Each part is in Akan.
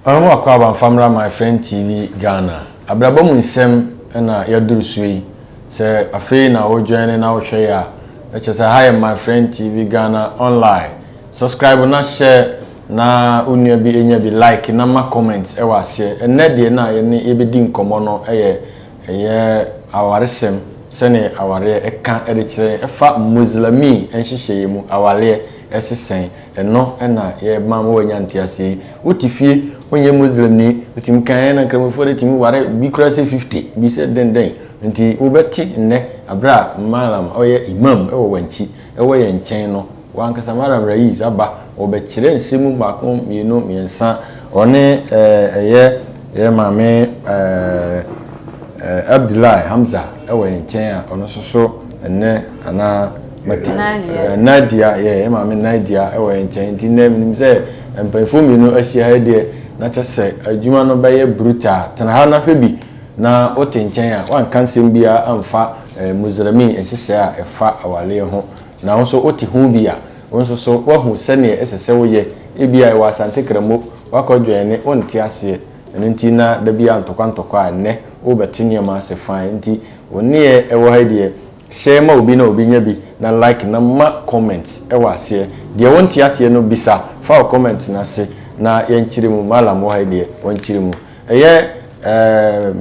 I'm a family, my friend TV Ghana. Abrabom nsem na yaduru sui. Say afei na o join na o hwe ya. Let's say hi my friend TV Ghana online. Subscribe na share na unia bi enya bi like na ma comments e wa share. Enne de na ye ne e bedi nkomo no eye awaresem sene aware e kan e de kire e fa muslimi enhyehyeye mu awale esesen eno na ye mam wo nyantiase utifie onye muslim ni utim kan na kramofo de timi ware bi kura se 50 bi se den nti ubeti nne abra malam oye imam e wo wanchi e wo ye nchen no wankasa malam rais aba obekire nsemu mako mienu miensa one ye mame Abdullahi Hamza e wo nchen a ono soso enne ana Nadia ye mame Nadia e wo nchen nti na minim se empefo mienu ahia ha de na chese adwuma no baye brutal tana ha na hwebi na otenchen a wan kansem bia amfa muslimi ehyehyɛ a efa awale ho na won so oti hu bia won so wahu sene esese wo ye ebia e wasante kramo wakodwene onti ase nti na da bia ntokwa ne wo betini ma se fan nti woni e wo ha de share ma obi na obi nya bi na like na ma comment e wa ase de wonti ase no bisa fa comment na se na yenchiri mu malam wo ha de wonchiri mu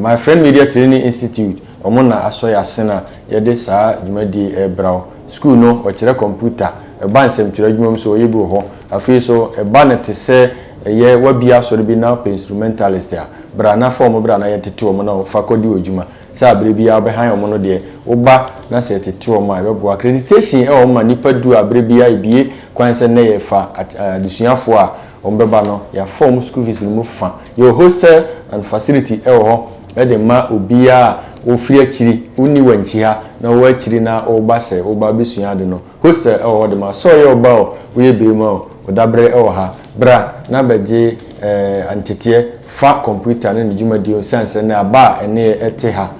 my friend Media Training Institute omuna asoya sena yede saa dwumadi braw school no o kire computer e ban sem kire dwumam so yebi ho afei so e ban te se ye wabia so bi na instrumentalist ya bra na form bra na yetete o mo na fakodi odwuma sa abre bia obehan o mo no de wo ba na se yetete o mo a bo accreditation e o ma nipa du abre bia ibie kwan se na ye fa adusuafo a ombeba no ya form school fees mu fa your hostel and facility e ho e de ma obia o free akiri uni wanchi ha na o akiri na o ba se o ba besua de no hostel e ho de ma so ye oba o we be ma o dabre e ho ha bra na beje antete fa computer na njumadi o sense na aba ene ete ha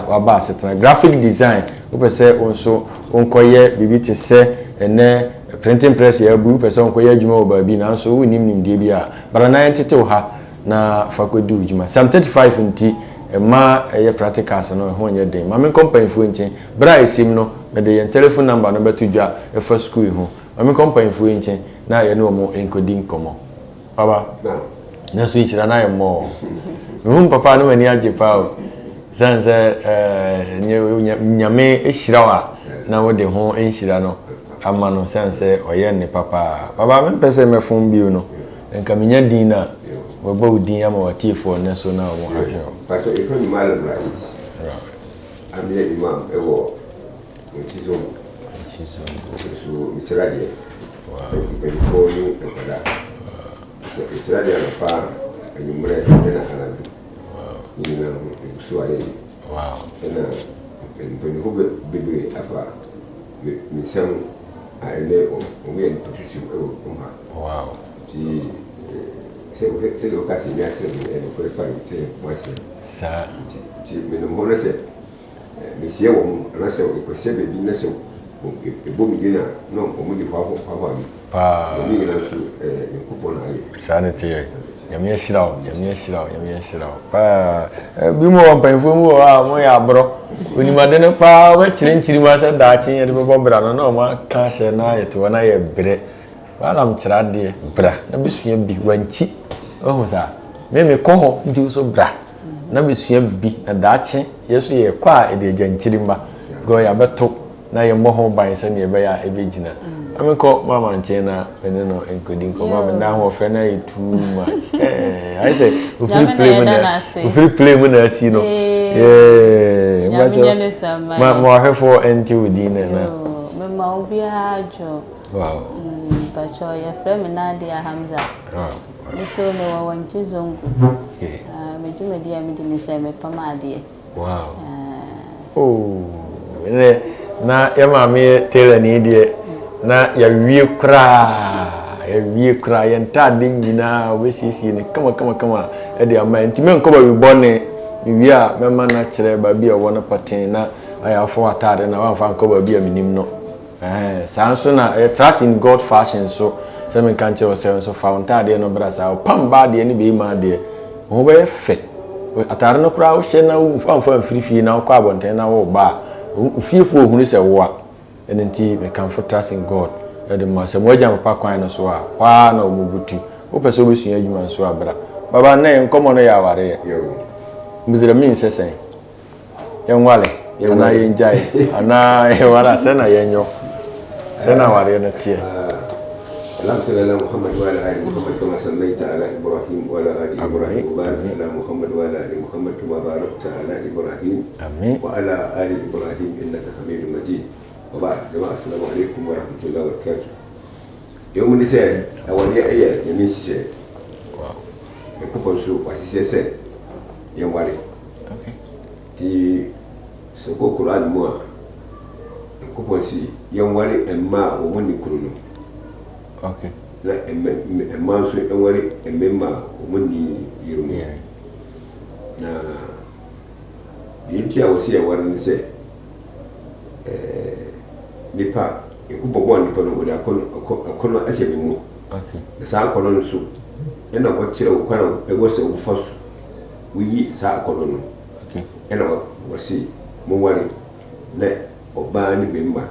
wa ba setna graphic design o pese onso onkoye bibi te se ene printing press ya bu person ko ya juma oba bi na so nim de bia bara na entete ha na fakodu juma sam 35 nti ma ye practicals no ho nye den ma men company fu nchen bra esim no me de yen telephone number no betu dwa e fa school ho ma men company fu nchen na ye no mo encoding komo baba na so ichira na ye mo me papa no mani age pa o sanse nyame ehirawa na wo de ho enhira no ama no sense oye ne papa baba me pese me fun bi no enka menya din na we ba udin ama watifo ne so na wo ahwe pato e ko ni malam rais amia imam ewo chizo so mitradi e ko ni e kada so mitradi ala pa enyumre tena kana ni na so aye tena en ko bebe afa mi sam ele o mi en position wow ti c'est le cas c'est merci et le préparer c'est moi ça ti me no mo se monsieur o na se o ko se be bi na se o e bo mi dina no o mo di fa mi pa mi na so e kupo na ye sanity yamye shirawo pa bi mo wan panfo mu wa mo ya bro onimade ne pa we chirenchiri ma se da chi ye de bo bra no na ma ka se na ye to na ye bre wala mtira de bra na besua bi wanchi ohu sa me ko ho ndi so bra na besua bi na da chi yeso ye kwa e de janchiri ma go ya beto na ye mo ho ban se ne be ya e be gina ameko mama nchena no encoding ko mama na ho fe na e too much I say we free play mu na si no ma mo ahefo enti within na me ma obi ajo wow pacho ya frame Nadia Hamza so me wa wanchi zongu me jume dia mi dini se me pamade wow na ya mama tele ni die na ya wie kra ya ntade nyina wesisi ne kama e de ama ntime nkoba wi bone wi a mema na kire ba bia wo na paten na ayafo atade na wanfa nkoba bia minim no sanso na trust in God fashion so se me kan che o se so fountain de no brasa o pamba de ni be ma de ho be fe atare no kura wo hye na wo amfa mfirifi na wo kwa abonten na wo ba fiefo ohunu se wo a enenti me kan trust in God e de ma se mo agya papa kwan no so a wa na wo butu wo pese wo besua adwuma so abra baba na enkomo no ya ware yo mizira min sesen yenwale ana yenjai ana wala sana yenyo sana ware na tie اللهم صل على محمد وعلى ال محمد كما صليت على ابراهيم وعلى ال ابراهيم وبارك على محمد وعلى ال محمد كما باركت على ابراهيم وعلى ال ابراهيم انك حميد مجيد وبعد جماعه السلام عليكم ورحمه الله وبركاته يوم النساء اولي ايه يمين سي واو يكون شو واسي سي يوم واري اوكي تي سوكو قران مو يكون سي يوم واري اما ومن كرونو okay la emma so enware emma omuni yirumu na binti a wosi awar ni se nipa ekubobo nipa no wode akono ahyemi mu okay na sa akono no so ena ko kire wo kwana ego se wo faso wuyi sa akono no okay ena wosi mo ware na oba ni bemba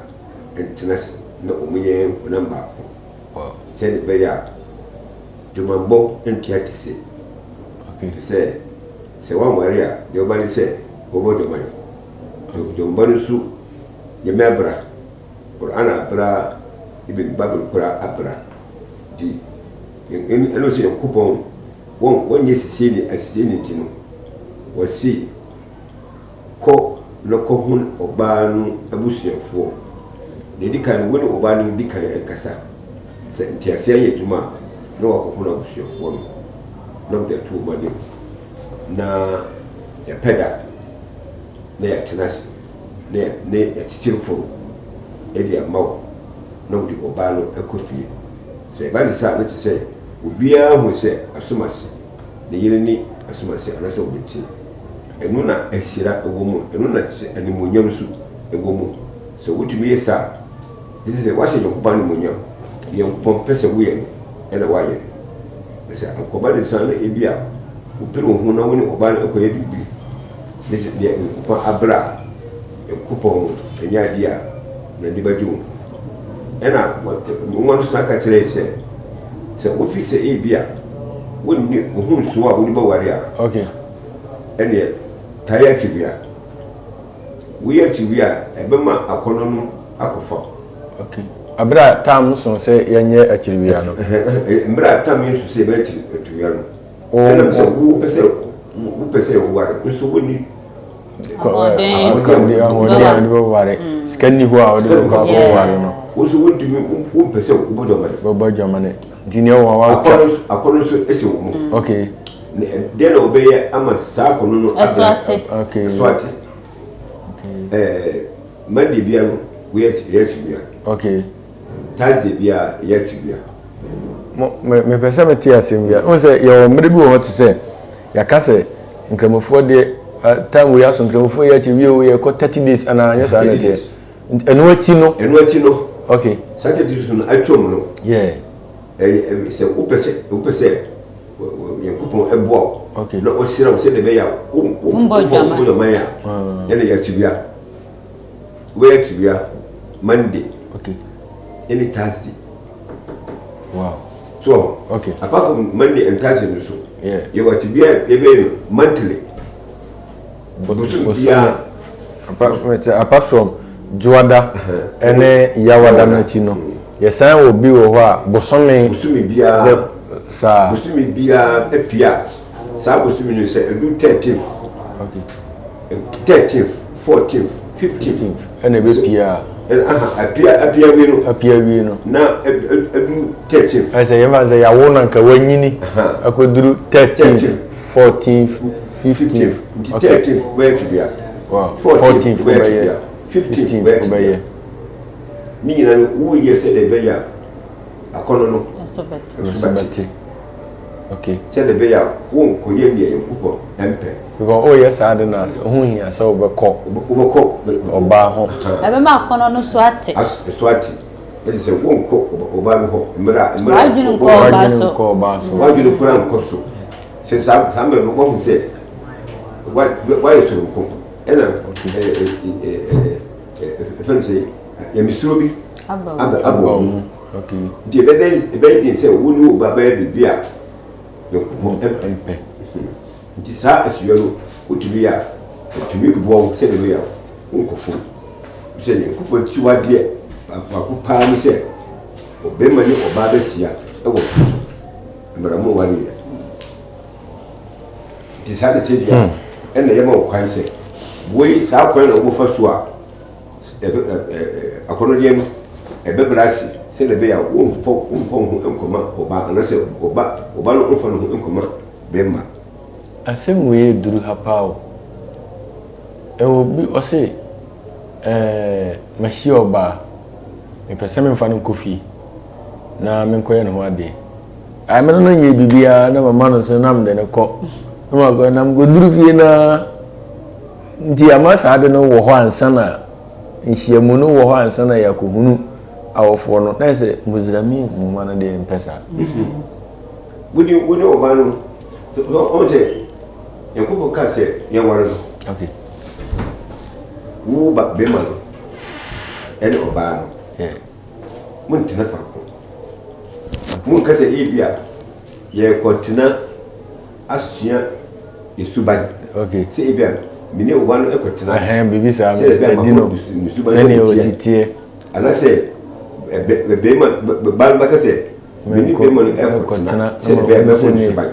entenas na omunye namba send it by Dumambo and Tiatisi. Okay. Say one warrior, your body say, over the way. Jumbanusu, Yamabra, or Anna Bra, even Babu Bra Abra. The innocent coupon won't yes see it as seen it was see. Co Locohun Obanu Abusia for. The Dikan win Obanu Dika and Casa. Tiasia yejuma no wakokuna busuafo no no de to body na ya peda na ya tenasi ne ya tichirfo edi amawo no de obalo ekofie so e ba ni sa na se obia hu se asomasi ne yire ni asomasi anase obeti enu na ehira ewomu enu na animonyam su ewomu so wutumi yesa this is the washing yokuba ni monyam yokuba pese wuye ena waye se akoba de sana ebia upiro hu na woni oba ekoye bibi this is the yokuba abra yokuba enya dia na dibaju ena mo saka kire se office ebia woni ohun so a woni ba ware a okay ene taya chibia wuye chibia ebema akono no akofa okay abra tam so se yenye achiribia no mbra tam yesu se ba achiribia no ene se wu pese ware nso woni ko ndi bo ware scanni ho a odi ko ware no woso wodi wu pese bojo mane dini o wa akono so ese wo mu okay de na obeye ama sa akono no okay swati mandi bia no we yachibia okay tazi bia yachibia me pese me tia sembia on se ye o mre bi wo te se ya kase nkramofo de time we aso nkramofo yachibia we ye ko 30 days ana anya sa na te enu achi no okay Saturday so atwom no yeah se upese yankupon eboa okay na osira wo se de be ya umbo maya yana yachibia we yachibia Monday okay any Thursday wow so okay apart from Monday and Thursday so yeah you want to be every monthly but yeah apart from Juada ene yawada na chi no yesan obi wo ho a bosome bia sa bosumi bia epia sa bosumi no se edu 13 okay 13th 14th 15th ene be pia apia wi no na edu 13th ase yema ze yawo na nka wanyini akoduru 13th 14th 15th 13th we tubia wow 14th we ya 15th we ya ni na wo yese de be ya akono no Sobeti. okay se de be ya won ko ye ne yankupo empe because oh yes I na hu hia so obeko oba ho Ebe ma kono no swati say won ko oba no ho mra wajunu ko baso wajunu ko ran ko so se sam no mo say why so ko ena say ya misuro bi abo okay the bed say wonu oba ba bibia yo ko empe nti sa asuyo no utumi a utumi bo se de ya nkofu se ni nkofu tiwa de akwa pa ni se obema ni oba ba sia e wo kuso mbara mo wari ya nti sa de tedia ena yema okwan se we sa kwan na wo fa so a akono de ebe brasi se de be ya wo mpo nkoma oba na se oba no mfa no nkoma bemma asem we duru hapao ewo bi o se mashi oba me pese me mfa no kofi na me nkoye no ho ade ai me no nye bibia na mama no se nam de ne ko na ma go nam go duru fie na ndi amasa ade no wo ho ansa na nhyiamu no wo ho ansa na yakohunu awofo no na se muzirami mu ma na de mpesa woni oba no o se yakubu ka se ye waro no okay wo ba be ma no ene oba no mun tina farko mun ka se ibia ye kontina asua esuban okay se ibia mini oba no ekotina bibi sa Mr. Dino sene o sitie ana se be ma ba ka se mini be ma no ekotina se be ma ko esuban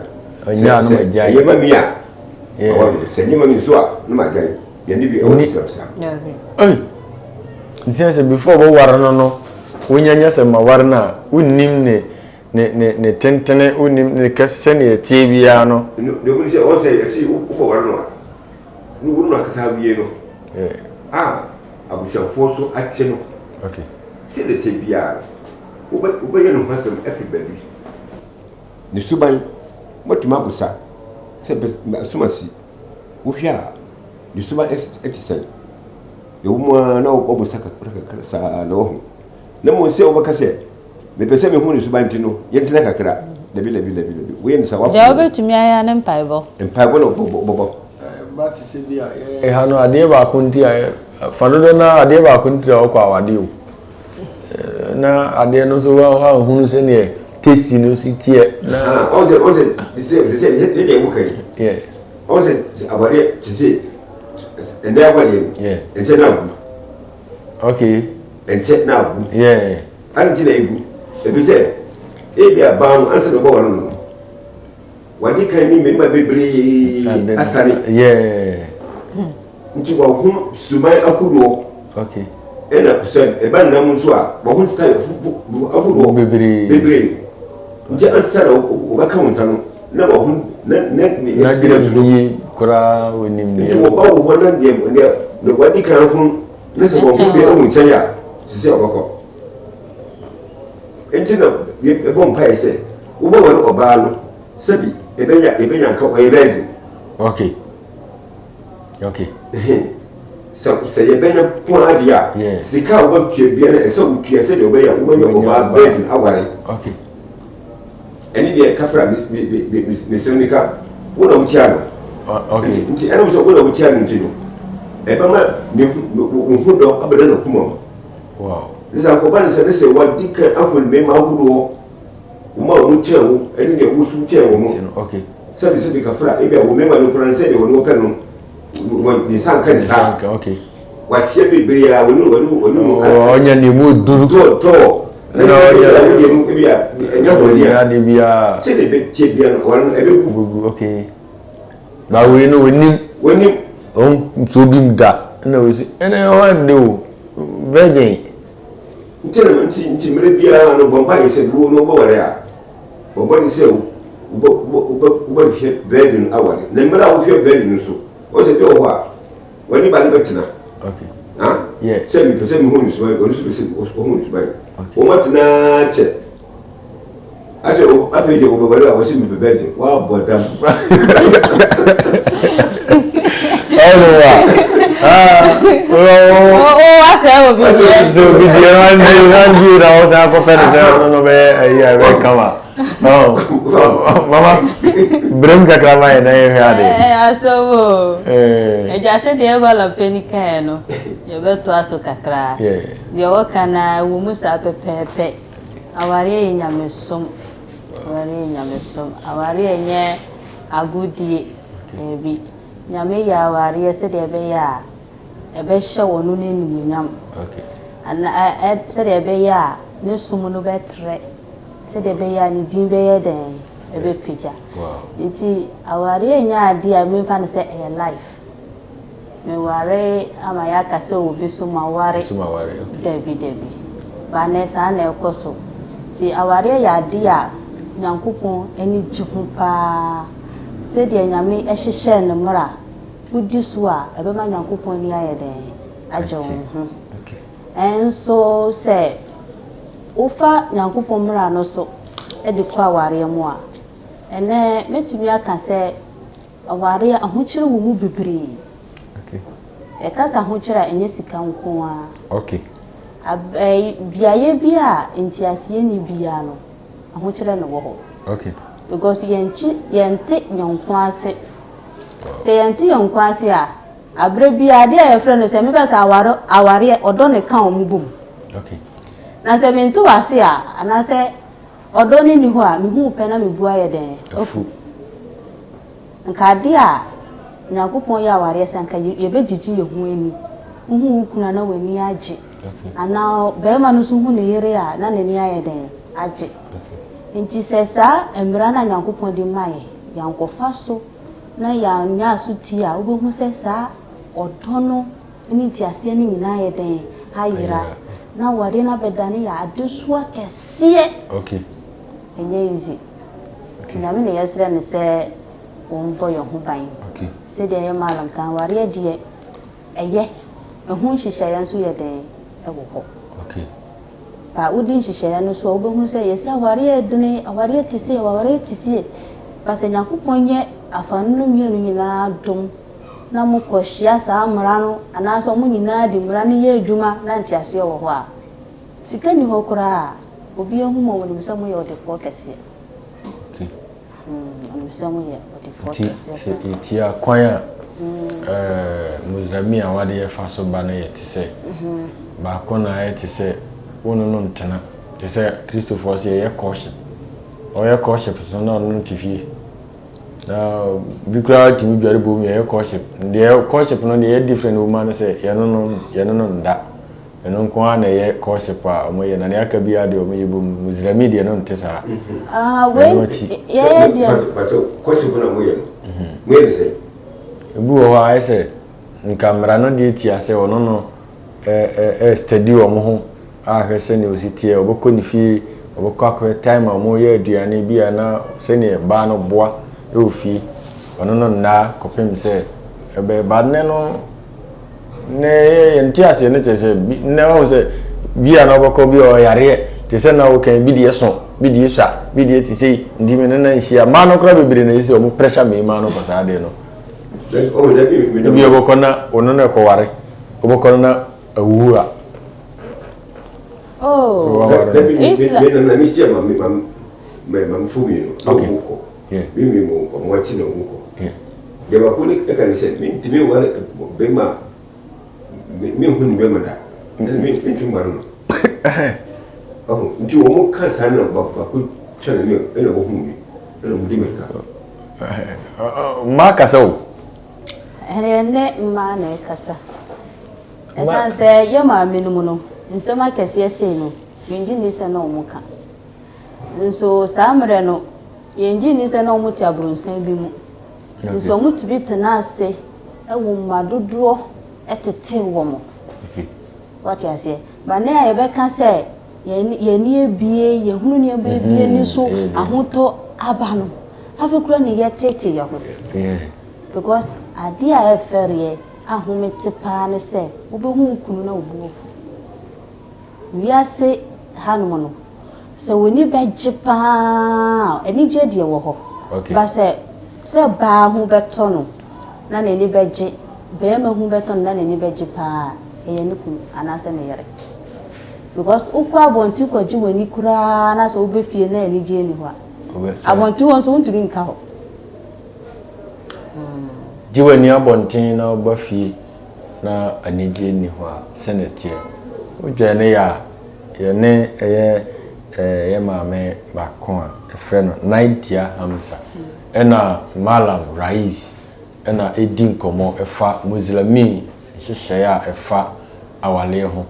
anya no majai ye ma mia se ni ma mi so a no majai ye ni bi o sa nti before bo war no wonyanya se ma war na unnim ne tentene unnim ne kase ne tie bia no de ko se o se si ko war no no wonu akasa wie no abushanfo so ate no okay se de tie bia wo ye no hasem everybody ne suban motuma busa se sumasi wo hwa ne suban etisen yo mo na wo busa ka sa na wo na mo se wo bakase me pese me hu ne suban tino ye ntina kakra lebi wo ye nsa wa jawabe tumi aya ne mpaibo no bobo ba ti se bia ha no ade ba kunti fadodo na ade ba kunti o kwa wade o na ade no so wa hunu se ne taste no si tie na on se de mu kai yeah on se abare se ende abare yeah ente na gu okay ente na gu yeah anti na egu ebi se ebi aban anse no bo wono wadi kan ni me ma bebre asare yeah nti wa hu sumai akudo okay ena se eba na mu so a bo hu style akudo bebre nti asare o ba kan nsa no na bo hu na gira bi kura woni mi nti wo ba wo na de no wadi kan hu na se bo hu be o ncha ya se obako nti na e bo mpa ise wo ba wo oba no sabi ebenya nka kwa ebezi okay se yebenya kwa adia sika wo pie bia na ese wo pie se de obeya wo ye oba bezi aware okay eni de kafra mi senika wo na utia no okay nti ena so wo na utia no nti no eba ma mi hu do abeda no kuma wow lisa ko ban se wa dika ahun me ma hudo uma wo tia wo eni de wo su tia wo mo okay sabi kafra ebe wo me ma no kran se de wo no kanu ni san kan sa okay wasia bebre a wonu onya ni mu duru to na ya wo ebi a enya ho ya de bia se de be tie bia no wonu ebe gugu okay ba we no woni on so bim da na we si ene o de o virgin nti mere bia no bomba ye se wo no bo ware a bomba ni se wo hie virgin awale na mere a wo hie virgin so o se de o wa wani ba ni betina okay yeah se mi pese mi hu ni so ba o so se o hu ni so ba o matina che ase o afi je o be wale a wo se mi bebeze wa bodam say obi say. So be the one be that was a competitor no be yeah come on. Oh mama bring kakra mai na ye ade. Aso e ja se de eba la penika no. Ye beto aso kakra. Yeah. De wo kana wo musa pepepe. Awari e nyamesom. Awari enye agudie ebi. Nyame ya awari se de be ya ebe hye wonu ne nimunyam. Okay. Ana se de be ya ne sumu no betre. Se de be ya ni din be ye den ebe pija. Wow. Nti awari enya ade a me fa ne se e life. Me ware ama ya ka se obi so ma ware. Debi. Ba ne sa na ekoso. Ti awari ya ade a Nyankopon eni jihu pa. Se de nyame ehihye ne mra. Udi so a ebe ma Nyankopon ni ayede ajo ho. Okay. Enso se ufa Nyankopon mra no so e de kwa aware mu a ene metumi aka se aware ahokyere wo mu bibiri. Okay. E kasa ahokyere enye sika nko a. Okay. Biaye bia entiasie ni bia no ahokyere no wo ho. Okay. Because yente nyonko ase. Se yente nyonko ase a abre bia de a friend se me pesa aware odo ne kan omubum. Okay. Na se me ntu ase a ana se odo ni ho a me hu pe na me bu aye den afu. Nka de a Nyankopon ya aware se nka ye begigi ye hu ani. Hu kuna na wani age. Okay. Ana be ma no so hu ne yere a na ne ni aye den age. Nti sesa emra na Nyankopon di mai yankofa so na ya nya suti a obohu sesa odono ni ti ase ni nyina ye den ayira na wade na bedane ya adesua kese. Okay. Enye easy. Tina me ne yesre ne se won boyo ho ban. Okay. Se de ye malam kan ware de eye ehun hihye yanso ye den ewo ho. Okay. Ba udin hihye no so obohu se yesi aware edene aware tise ba se Nyankopon ye afanu mienu nyina dom na mukohia sa amra no ana so mu nyina di mra ne ye adwuma na ntiase wo ho a sika ni ho kura obi ehu mo woni msa mu ye ode fo kese. Okay. Msa mu ye ode fo kese. Ti akwan Muslim a wade ye fa so ba na ye tise. Ba kona ye tise wono no ntena. Tise Christopher se ye caution. O ye caution so na no TV. Na bikura timi dware bom ye caution. The caution no dey different woman say ye no nda. Eno nko ana ye caution pa o ye na ne aka bia de o ye bom Muslim de no ntesa. We ye de but caution na mo ye. Mo ye say ebu o ha say nka mra no de ti ase ono no study o mo ho a hwese ne ositie oboko ni fi oboko akwe time a mo ye aduane bia na se ne ba no boa e ofi ono no na kopem se ebe ba ne no ne nti ase ne tese ne o se bia na oboko bi o yare te se na o kan bi de so bi de sa bi de ti sei ndi me na nhia ma no kra bebere na ise o mo pressure me ma no ko sa de no bi oboko na ono na ko ware oboko na awura. Oh, na misia mam fumino muko. Mimi mo mwachi no muko. De wakuni eka se mi wale bema mi hunu bema da. Mi tumbaru. Oh, ndi o mo kan sana ba ku chana mi ena wo hunu. Ena mudi meka. Ma kasau. Ene ma na kasa. Esa se ye ma minum no. Nsema kese ese no. Yenji ni se na omuka. Nso samre no yenji ni se na omuti abrunsan bi mu. Nso omuti bi tena ase ewo madodo etete wo mo. What you say? Ba na ye be ka se ye ni ebie ye hunu ni ebie ni so ahoto aba no. Afekura ni ye tete ye ho. Because ade a eferie ahomete pa ne se obehu kunu na obuofu. Wiase hanumo no se woni beje pa eni je de wo ho ba se ba hu beto no na ne ni beje be ma hu beto na ne ni beje pa eye ne kunu anase ne yere because ukwa abonti kwaji wani kura na so be fie na ani je ni ho abonti won so ntumi nka ho jiwani abontin na oba fie na ani je ni ho senator ojane ya ye ne ye maame ba ko a efe no Naidia Hamza ena Malam Rais ena edin komo efa Muslimi hyehyɛ a efa awale ho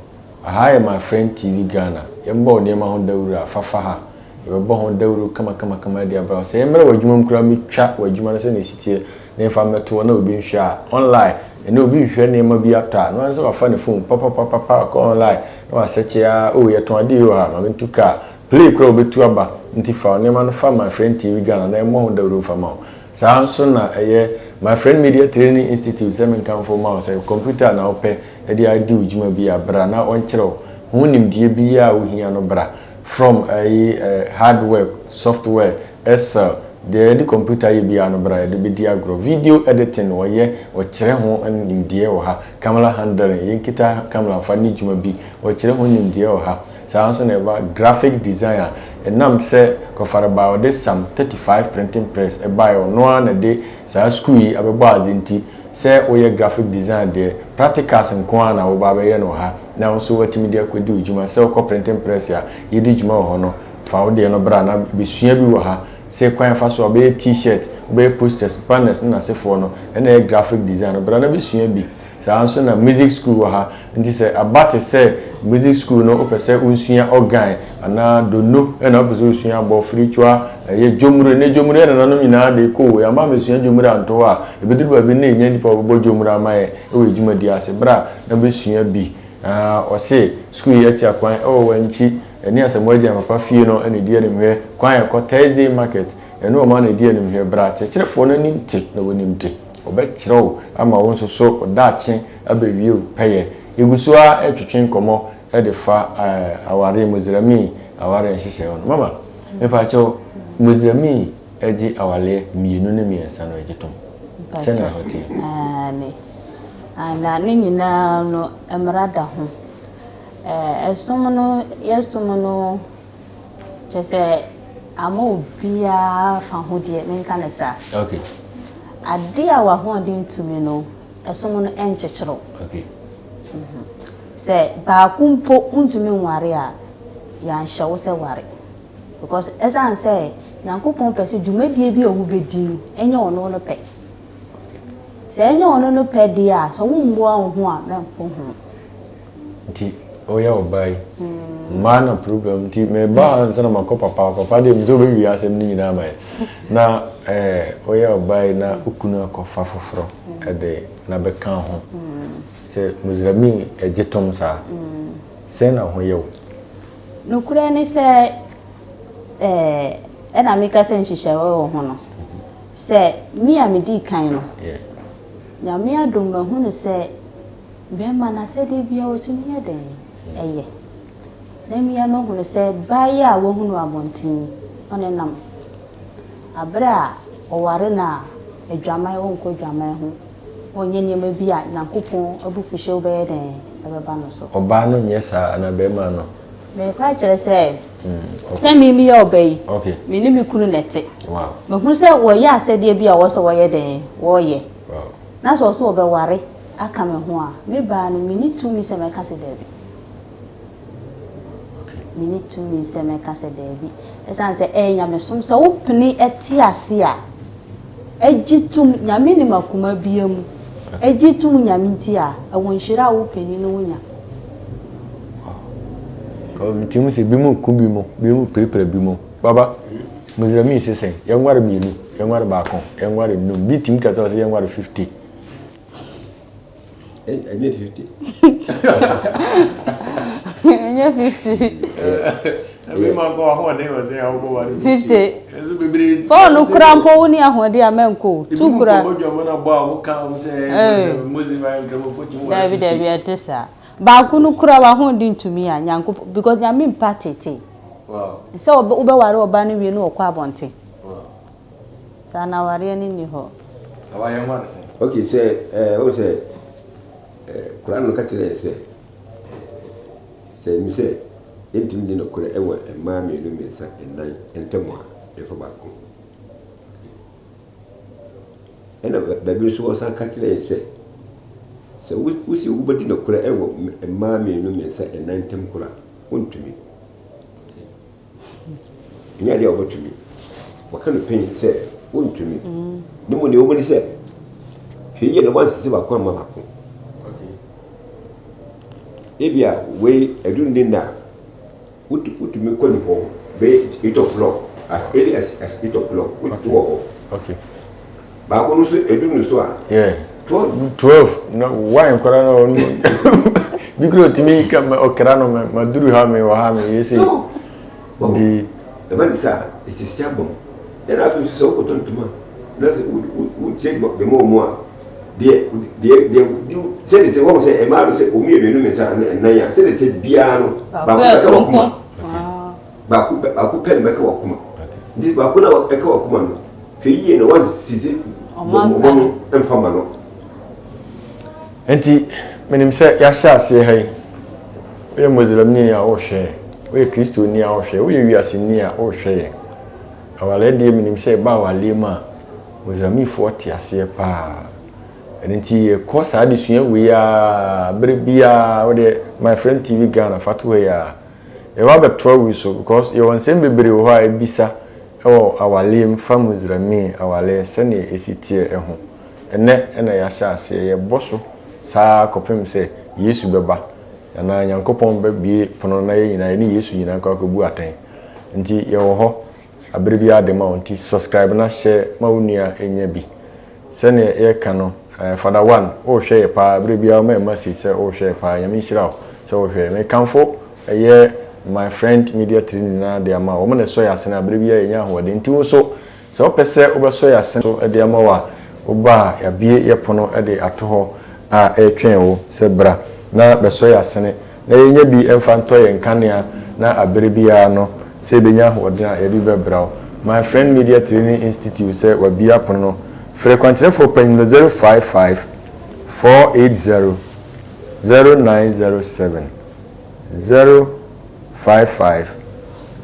aha my friend TV Ghana yembo niema ho dawura fafa ha yebbo ho dawuru kama dia bra se yemre wadwuma mkura metwa wadwuma se ne sitie ne fa meto na obi nhwa online ene obi hwɛ niema bi ata no anse wafa ne phone papa ko online no asechia o yeto ade yo ha ma mentuka play kro obetu aba nti fa niema no fa my friend TV Ghana na emo ho dawuru fa ma sa anso na my friend Media Training Institute se men kan fo ma say computer na ope e dey adi ujuma bi abra na onkyerɛw ho nimdie bi a ohia no bra from hardware software Excel the computer ye bi no bra de bi di agro video editing wo ye o kyerɛ ho nimdie wo ha camera handling ye kita camera fa ni juma bi o kyerɛ ho nimdie wo ha so never graphic designer enam se ko fara ba o de sam 35 printing press e buy o no na de sa school yi abebo azinti se o ye graphic design de practicals nko na wo ba be ye no ha na so watimi de akodi ujuma se ko printing press ya ye di juma ho no fa o de no bra na besua bi wo ha se kwan fa so be t-shirt be posters banners na se fo no na graphic design bra na besua bi sa so na music school wo ha nti se abate se music school no opese unsua organ ana dono na opese unsua bo spiritual ye jomure na no nyina de ko we ama mesua jomure anto a ebedu ba bi na enya nipa bo jomure amaye e we juma di ase bra na besua bi o se school ye tia kwan o wanchi eni asemo agya papa fie no ene die ne hwe kwan ye ko Thursday market ene o ma na die ne hwe bra kyerefo no nimte na wonimte obekyerew ama won so odaache abewie peye egusua etwetwen komo e de fa aware Muslimi aware hyehyɛ on mama me pa cho Muslimi eji awale mienu ne miensa no eji tom sena hoti ne ana ne nyina no emrada ho esomo no chese ama obia fa ho de menka ne sa okay ade a wa ho de ntumi no esomo no enkyekyerew okay se ba kumpo ntumi nware a ya nhyewo se ware because esan say Nyankopon pese dwumadie bi owu bedi no enye ono no pe se enye ono no pe dia so wo mboa ho a menko ho nti oya obai mana problem nti me ba nsana makopa papa de mzo be wi asem ni nyina mai na oya obai na ukunu akofa foforo ede na beka ho se Muslimi ejetom sa se na ho yew no kure ni se ena meka se nhihye wo ho no se mi amedi kan no ya mi adom ma hu no se be ma na se de bia o tumi eden eye na mi ya no hu no se ba ya wo hu no abontin one nam abra o ware na adwaman wo nko adwaman ho onye niema bi a Nyankopon abufuhye wo be eden ebeba no so oba no nyesa na be ma no me kwa kire se se mi ya obai okay mi ni mi kunu nete wow me hu se wo ya asede bi a wo so wo ye den wo ye wow na so so obe ware aka me ho a me ba no mi ni tu mi se me ka se dabi okay mi ni tu mi se me ka se dabi esan se enya me som se wo pini eti ase a ejitum nyame ni makuma biamu ejitum nyame nti a awon hira wo pani no wonya ko mitimu se bimu kubi mo bimu prepare bimu baba Muslimi se sen yangware mienu yangware baako yangware no bitim ka so yangware 50 enye 50 enye 50 abi ma ko ahode wo se awo ware 50 ezu bibiri fo no krampo woni ahode amenko tu kura mo jo mo na bo awo kan se Muslimi nkramo foti mo David atesa ba kunu kura wa ho ndi ntumi a Nyanko because nyame mpa tete wow se ube ware oba no wie no okwa abonte wow sana ware ni ho awa yangware se okay say o say kura no ka kire se mi se entim di no kura ewa ma me no me sa enan entemo e fa ba ko ena da bi so sa ka kire se wusi ubadi no kura ewa ma me no me sa enan tem kura untumi nya dia obotumi wakano pen se untumi nimo ne oboni se heye no wansi se ba ko ma ba ko ebia we edunde na utumi ko ni ho be 8 o'clock as early as 8 o'clock okay ba ko no so edunu so a 12 no why nkora no bigro timi kam okra no maduru ha me wa ha me yesi di e ba sa isi siabom era fi so ko tontuma na se u check de mo a de se wo se e ma se o mi e me sa na ya se de te bia no ba ku pe me ka wakuma ndi ba ku na e ka wakuma no fe yi no wan sisi mo enfama no enti menim se ya sha ase hai we muslim ni ya o hwe we kristo ni ya o hwe we wiase ni ya o hwe awale de menim se ba wale ma muslim fo ti ase pa enti ko sa de sua we ya brebia we de my friend TV Ghana fatu ya e wa betro we so because you want sem bebre ho a ebisa awale mfa muslim awale se ne esitie ho ene ya sha ase ye boso sa kopem se Yesu beba na Nyankopon be bie pono na ye nyina ni Yesu nyina kwa kobu aten nti ye wo ho abrebia de ma onti subscribe na share ma wonua enya bi se ne ye ka no father one o hwe pa abrebia ma message se o hwe pa yami hira se o hwe me kanfo ye my friend media training na de ama o me so ya se na abrebia enya ho de nti wo so se o pese o be so ya se so de ama wa o ba ya bie ye pono de ato ho a etwen wo se bra na beso ya sene na yenya bi emfanto ye nkanea na abrebia no se benya hoden a yedi bebra my friend media training institute se wa bia pono frequently for pen 055 480 0907 055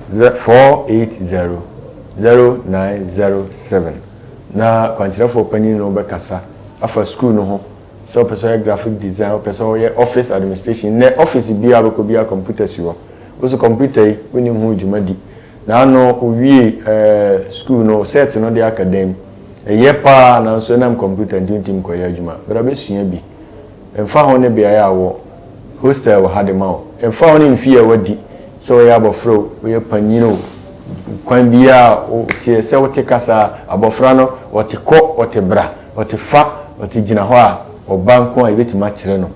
480 0907 na kwantire for pen no be kasa afa school no ho so person graphic design or person office administration ne office bia be ko bia computers yo so computer woni hu djumadi na no owie school no set no de academy yepa na so na computer ntim ko ya djuma bra be sua bi emfa ho ne bia ya wo hostel wo hade ma emfa ho ne mfie wadi so ya abofro we panyino kwan bia o tie se wo te kasa abofra no wo te ko wo te bra wo te fa wo te gina ho a obanko a ibetima kire no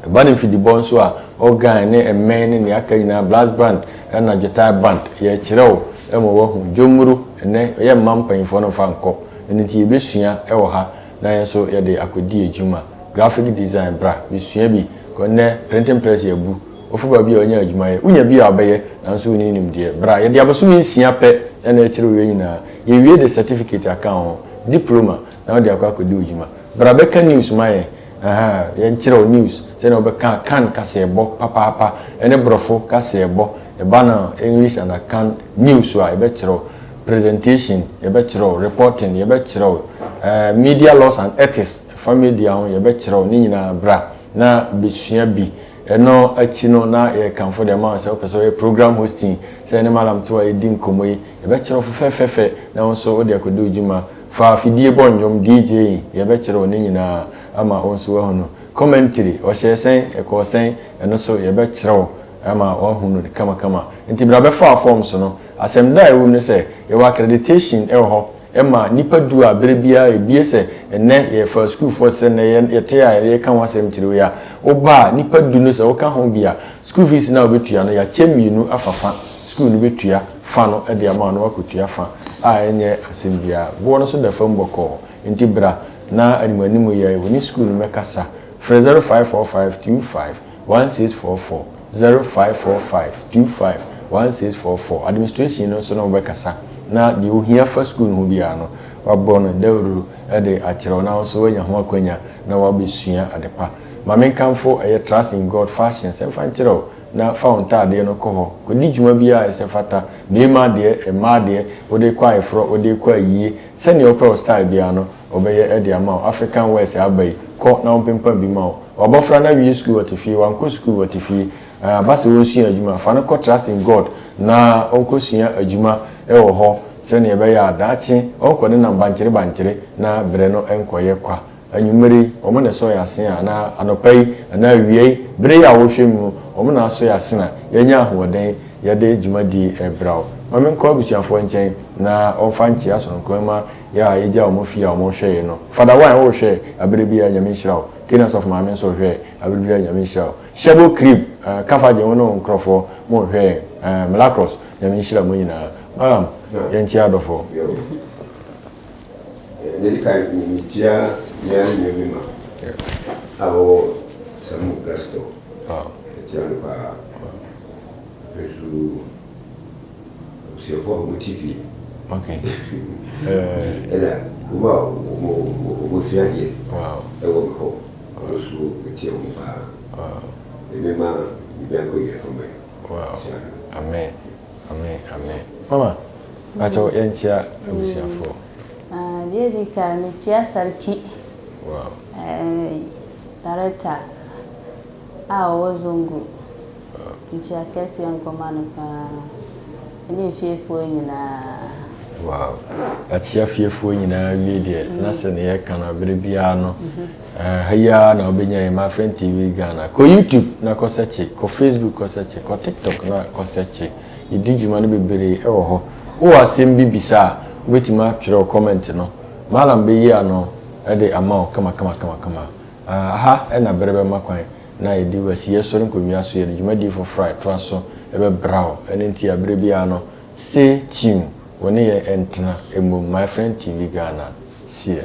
eba ne fidi bonso a organ ne emen ne aka nyina brass band na guitar band ye kire o emo wo hu jomuru ne ye mampanfo no fanko enti ebesua e wo ha na yenso ye de akodi ejuma graphic design bra besua bi ko ne printing press ye bu ofu ba bi onya ejuma ye unya bi abeye nanso oni nim de bra ye de aboso nsia pe na kire we nyina ye wie de certificate aka ho diploma na de akodi ejuma Brabeka news my yenchiro news say no beka kan kasebo papa ene brofo kasebo e bana English and can news wa e be chiro presentation e be chiro reporting e be chiro media laws and ethics family ahun e be chiro ni nyina bra na besua bi eno achi no na e kanfo de ma say o program hosting say ne malam to e din komo yi e be chiro fefefe na won o de akodo ujuma fa fidie bonjom DJ ye be kire oni nyina ama onso ahono commentary o hyesen e ko sen eno so ye be kire ama ohunu kama nti bra be fa forms no asem da ewu ne se ye wa accreditation e ho e ma nipa du a bere bia e bie se enne ye for school for se ne ye te a ye kan wasem kire ya oba nipa du no se wo ka ho bia school fees na obetua no ya chemienu afafa school no betua fa no e de ama no wakotua fa enye asembia bo no so da fam boko nti bra na animanimu ye woni school no mekasa 0545251644 0545251644 administration no so no bekasa na di ohia fa school no bia no wabɔ no dawru de akyerew na so wanya ho akwanya na wabesua adepa mame kanfo trust in God fashion se fa nkyerɛw na found ade no kɔ ko di dwuma bia se fata mema de ema de wode kwa efro wode kwa yie se ne opera style bia no obeye e de ama African West abai ko na ompempa bi ma obofra na wi school watifi wanko school watifi abase wo sua adwuma fa no ko trust in God na onko sua adwuma e wo ho se ne be ya adaachi onko ne na bankyere na bre no enkoye kwa anyumere omo ne so ya sen ana anopai ana wiei bre ya wo hwemu omo na so ya sen a yenya ahoden ye de adwuma di ebrao mame nko abusuafo nchen na onfa nchi asonko ma ya yeja omo fia omo hwe no father one wo hwe abere bia nyame nhyirawo kenas of mame so hwe abere bia nyame nhyirawo shebo crib kafaje wono nkrofo mo hwe melacross nyame nhyirawo mo nyina malam yenchi adofo Dedica inicia mi ma. Avo samu gasto. Tiano pa pesu se for motivi. Okay. Ela o fiadie. Wow. Eu vou pesu metia pa. E ma mi bianco ia famai. Wow. Amen. Mama, acho yenchia abusiafo. Dedica Michia Sarki. Wow. Director. Wazungu. Michia Kesi and command any fearful in Wow. Achia fearful in a video. Nasan here can a brebiano. Haya na obenya my friend TV Ghana. Ko YouTube na ko search, ko Facebook ko search, ko TikTok na ko search. You did you man be bere e wo ho. Wo asem bi bisa. Wetima twerɛ comment no malam be yi ano e de ama kama aha e na berebe makwan na e di wasi yesoro nkonwia so ye dwumadi for fry traso e be brow ene nti abere bia no stay tuned woni ye entena emu my friend TV Ghana see